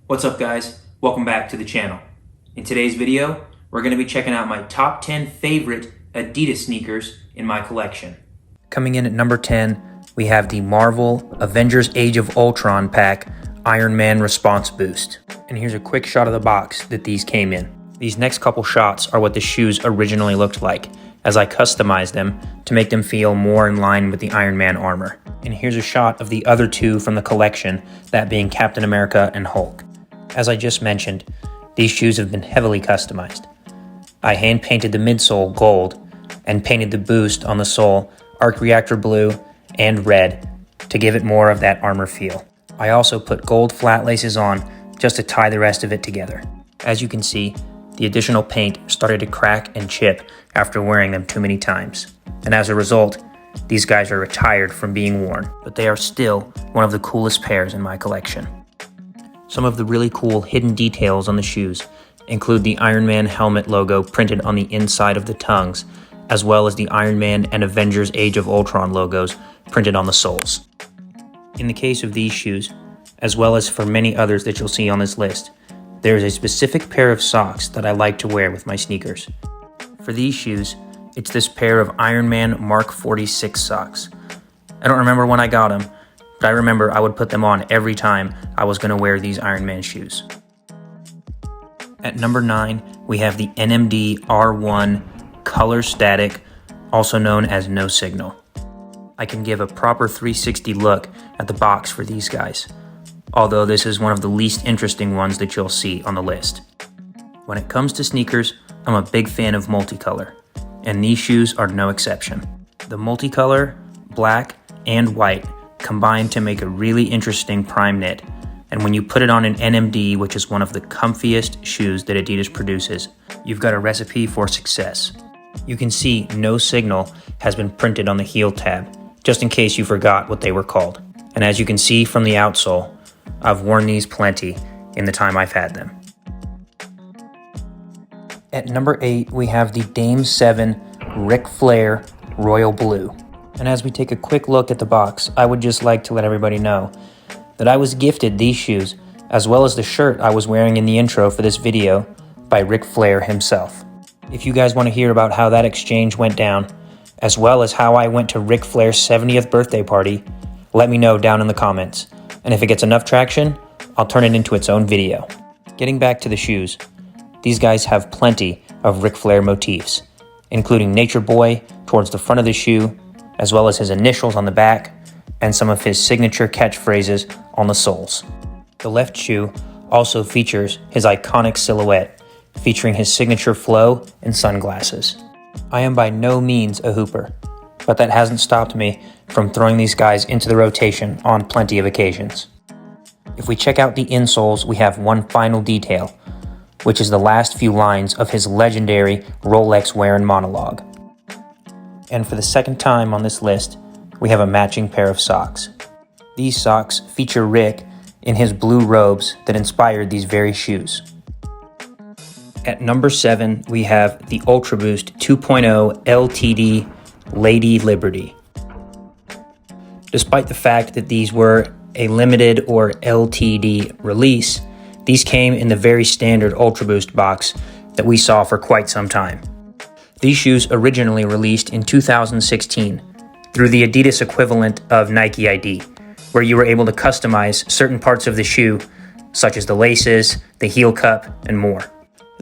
What's up guys? Welcome back to the channel. In today's video, we're going to be checking out my top 10 favorite Adidas sneakers in my collection. Coming in at number 10, we have the Marvel Avengers Age of Ultron pack Iron Man Response Boost. And here's a quick shot of the box that these came in. These next couple shots are what the shoes originally looked like, as I customized them to make them feel more in line with the Iron Man armor. And here's a shot of the other two from the collection, that being Captain America and Hulk. As I just mentioned, these shoes have been heavily customized. I hand painted the midsole gold and painted the boost on the sole arc reactor blue and red to give it more of that armor feel. I also put gold flat laces on just to tie the rest of it together. As you can see, the additional paint started to crack and chip after wearing them too many times. And as a result, these guys are retired from being worn, but they are still one of the coolest pairs in my collection. Some of the really cool hidden details on the shoes include the Iron Man helmet logo printed on the inside of the tongues, as well as the Iron Man and Avengers Age of Ultron logos printed on the soles. In the case of these shoes, as well as for many others that you'll see on this list, there is a specific pair of socks that I like to wear with my sneakers. For these shoes, it's this pair of Iron Man Mark 46 socks. I don't remember when I got them, but I remember I would put them on every time I was going to wear these Iron Man shoes. At number 9, we have the NMD R1 Color Static, also known as No Signal. I can give a proper 360 look at the box for these guys, although this is one of the least interesting ones that you'll see on the list. When it comes to sneakers, I'm a big fan of multicolor, and these shoes are no exception. The multicolor, black and white, combine to make a really interesting prime knit, and when you put it on an NMD, which is one of the comfiest shoes that Adidas produces, you've got a recipe for success. You can see No Signal has been printed on the heel tab, just in case you forgot what they were called. And as you can see from the outsole, I've worn these plenty in the time I've had them. At number 8, we have the Dame 7 Ric Flair Royal Blue. And as we take a quick look at the box, I would just like to let everybody know that I was gifted these shoes, as well as the shirt I was wearing in the intro for this video, by Ric Flair himself. If you guys want to hear about how that exchange went down, as well as how I went to Ric Flair's 70th birthday party, let me know down in the comments. And if it gets enough traction, I'll turn it into its own video. Getting back to the shoes, these guys have plenty of Ric Flair motifs, including Nature Boy towards the front of the shoe, as well as his initials on the back, and some of his signature catchphrases on the soles. The left shoe also features his iconic silhouette, featuring his signature flow and sunglasses. I am by no means a hooper, but that hasn't stopped me from throwing these guys into the rotation on plenty of occasions. If we check out the insoles, we have one final detail, which is the last few lines of his legendary Rolex wearing monologue. And for the second time on this list, we have a matching pair of socks. These socks feature Rick in his blue robes that inspired these very shoes. At number 7, we have the Ultra Boost 2.0 LTD Lady Liberty. Despite the fact that these were a limited or LTD release, these came in the very standard Ultra Boost box that we saw for quite some time. These shoes originally released in 2016 through the Adidas equivalent of Nike ID, where you were able to customize certain parts of the shoe, such as the laces, the heel cup, and more.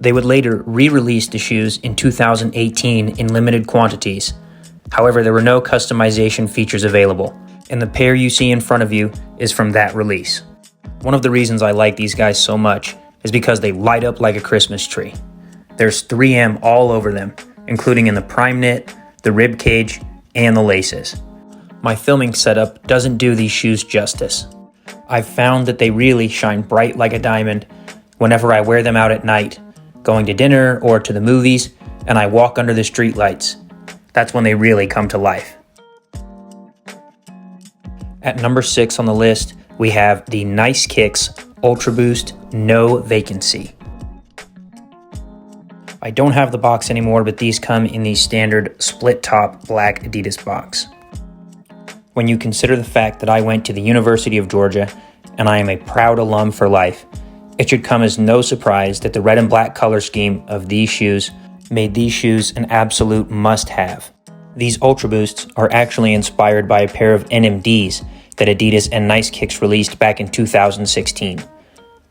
They would later re-release the shoes in 2018 in limited quantities. However, there were no customization features available, and the pair you see in front of you is from that release. One of the reasons I like these guys so much is because they light up like a Christmas tree. There's 3M all over them, including in the prime knit, the rib cage, and the laces. My filming setup doesn't do these shoes justice. I've found that they really shine bright like a diamond whenever I wear them out at night, going to dinner or to the movies, and I walk under the street lights. That's when they really come to life. At number 6 on the list, we have the Nice Kicks Ultra Boost No Vacancy. I don't have the box anymore, but these come in the standard split top black Adidas box. When you consider the fact that I went to the University of Georgia and I am a proud alum for life, It should come as no surprise that the red and black color scheme of these shoes made these shoes an absolute must-have. These Ultra Boosts are actually inspired by a pair of NMDs that Adidas and Nice Kicks released back in 2016.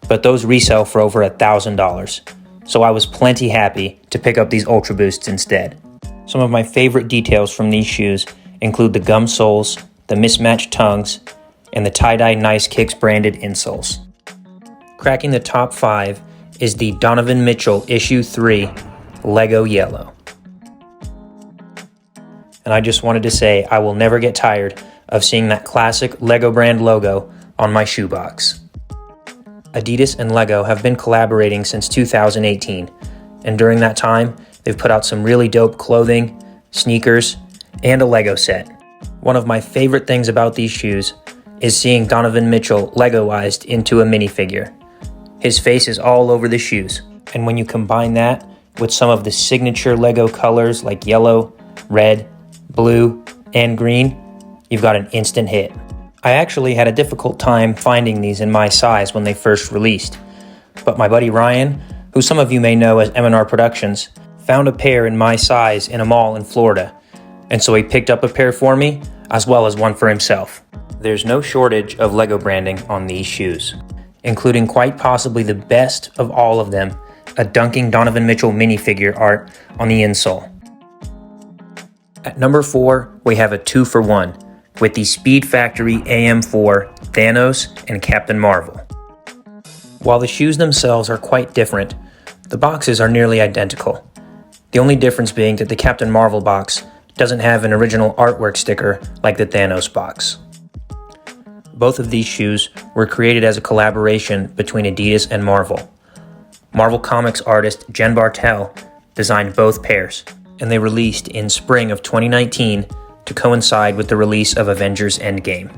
But those resell for over $1,000, so I was plenty happy to pick up these Ultra Boosts instead. Some of my favorite details from these shoes include the gum soles, the mismatched tongues, and the tie-dye Nice Kicks branded insoles. Cracking the top 5 is the Donovan Mitchell Issue 3 Lego Yellow. And I just wanted to say I will never get tired of seeing that classic Lego brand logo on my shoebox. Adidas and Lego have been collaborating since 2018, and during that time, they've put out some really dope clothing, sneakers, and a Lego set. One of my favorite things about these shoes is seeing Donovan Mitchell Legoized into a minifigure. His face is all over the shoes, and when you combine that with some of the signature Lego colors like yellow, red, blue, and green, you've got an instant hit. I actually had a difficult time finding these in my size when they first released, but my buddy Ryan, who some of you may know as M&R Productions, found a pair in my size in a mall in Florida, and so he picked up a pair for me as well as one for himself. There's no shortage of Lego branding on these shoes, including quite possibly the best of all of them, a dunking Donovan Mitchell minifigure art on the insole. At number 4, we have a 2-for-1 with the Speed Factory AM4 Thanos and Captain Marvel. While the shoes themselves are quite different, the boxes are nearly identical. The only difference being that the Captain Marvel box doesn't have an original artwork sticker like the Thanos box. Both of these shoes were created as a collaboration between Adidas and Marvel. Marvel Comics artist Jen Bartel designed both pairs, and they released in spring of 2019 to coincide with the release of Avengers Endgame.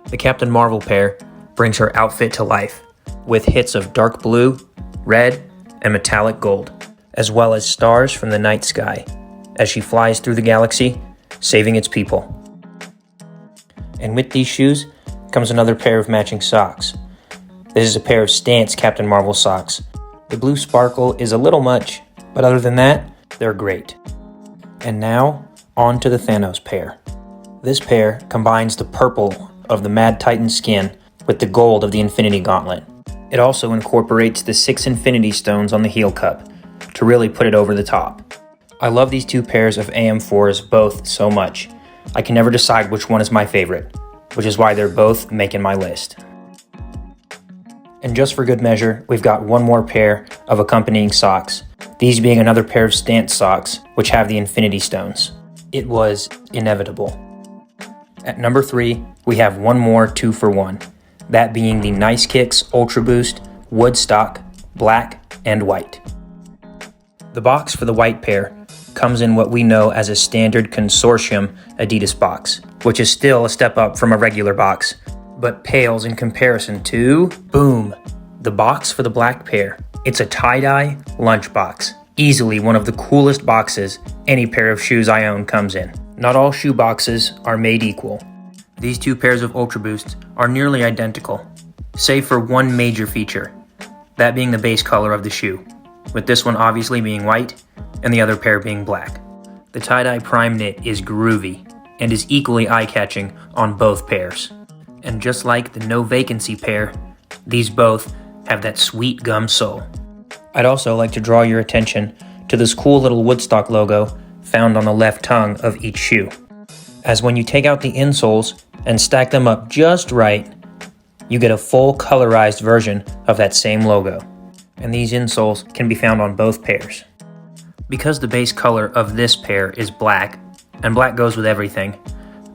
The Captain Marvel pair brings her outfit to life, with hits of dark blue, red, and metallic gold, as well as stars from the night sky, as she flies through the galaxy, saving its people. And with these shoes comes another pair of matching socks. This is a pair of Stance Captain Marvel socks. The blue sparkle is a little much, but other than that, they're great. And now, on to the Thanos pair. This pair combines the purple of the Mad Titan skin with the gold of the Infinity Gauntlet. It also incorporates the 6 Infinity Stones on the heel cup to really put it over the top. I love these two pairs of AM4s both so much. I can never decide which one is my favorite, which is why they're both making my list. And just for good measure, we've got one more pair of accompanying socks, these being another pair of Stance socks, which have the Infinity Stones. It was inevitable. At number 3, we have one more 2-for-1, that being the Nice Kicks Ultra Boost Woodstock Black and White. The box for the white pair comes in what we know as a standard consortium Adidas box, which is still a step up from a regular box, but pales in comparison to, boom, the box for the black pair. It's a tie-dye lunchbox, easily one of the coolest boxes any pair of shoes I own comes in. Not all shoe boxes are made equal. These two pairs of Ultra Boosts are nearly identical, save for one major feature, that being the base color of the shoe, with this one obviously being white and the other pair being black. The tie-dye prime knit is groovy and is equally eye-catching on both pairs. And just like the no vacancy pair, these both have that sweet gum sole. I'd also like to draw your attention to this cool little Woodstock logo found on the left tongue of each shoe, as when you take out the insoles and stack them up just right, you get a full colorized version of that same logo. And these insoles can be found on both pairs. Because the base color of this pair is black, and black goes with everything,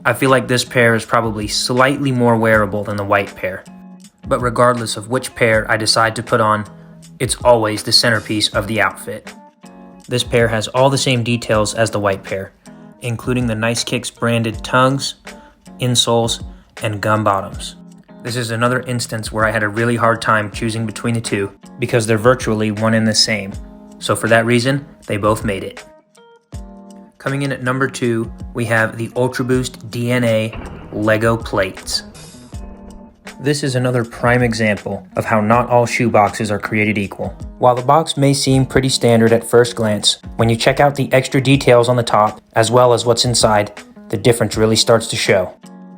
I feel like this pair is probably slightly more wearable than the white pair. But regardless of which pair I decide to put on, it's always the centerpiece of the outfit. This pair has all the same details as the white pair, including the Nice Kicks branded tongues, insoles, and gum bottoms. This is another instance where I had a really hard time choosing between the two because they're virtually one and the same. So for that reason, they both made it. Coming in at number 2, we have the Ultra Boost DNA Lego plates. This is another prime example of how not all shoe boxes are created equal. While the box may seem pretty standard at first glance, when you check out the extra details on the top, as well as what's inside, the difference really starts to show.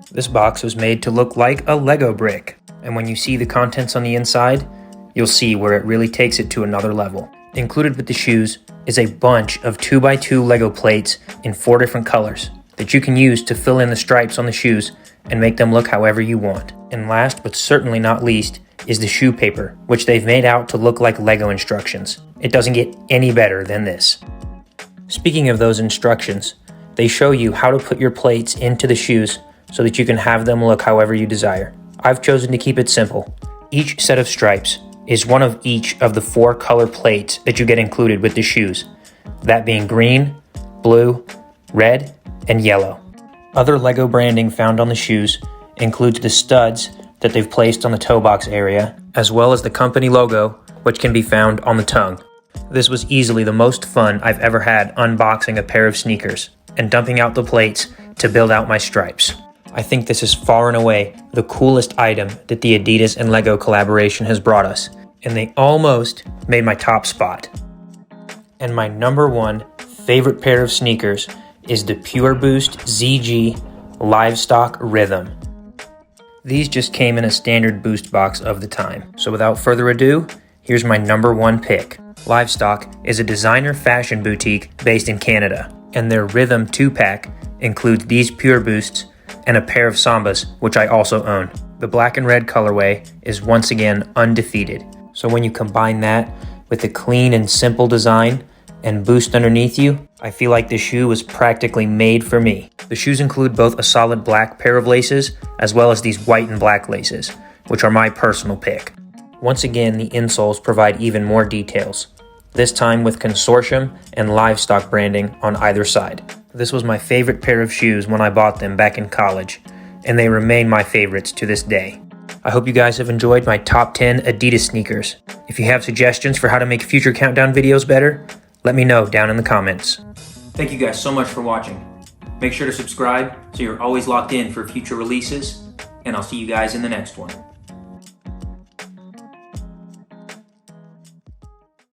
This box was made to look like a Lego brick, and when you see the contents on the inside, you'll see where it really takes it to another level. Included with the shoes is a bunch of 2x2 Lego plates in 4 different colors that you can use to fill in the stripes on the shoes and make them look however you want. And last but certainly not least is the shoe paper, which they've made out to look like Lego instructions. It doesn't get any better than this. Speaking of those instructions, they show you how to put your plates into the shoes so that you can have them look however you desire. I've chosen to keep it simple. Each set of stripes is one of each of the 4 color plates that you get included with the shoes, that being green, blue, red, and yellow. Other Lego branding found on the shoes includes the studs that they've placed on the toe box area, as well as the company logo, which can be found on the tongue. This was easily the most fun I've ever had unboxing a pair of sneakers and dumping out the plates to build out my stripes. I think this is far and away the coolest item that the Adidas and Lego collaboration has brought us, and they almost made my top spot. And my number 1 favorite pair of sneakers is the Pure Boost ZG Livestock Rhythm. These just came in a standard boost box of the time. So without further ado, here's my number 1 pick. Livestock is a designer fashion boutique based in Canada, and their Rhythm 2-pack includes these Pure Boosts and a pair of Sambas, which I also own. The black and red colorway is once again undefeated. So when you combine that with the clean and simple design and boost underneath you, I feel like the shoe was practically made for me. The shoes include both a solid black pair of laces as well as these white and black laces, which are my personal pick. Once again, the insoles provide even more details, this time with consortium and livestock branding on either side. This was my favorite pair of shoes when I bought them back in college, and they remain my favorites to this day. I hope you guys have enjoyed my top 10 Adidas sneakers. If you have suggestions for how to make future countdown videos better, let me know down in the comments. Thank you guys so much for watching. Make sure to subscribe so you're always locked in for future releases, and I'll see you guys in the next one.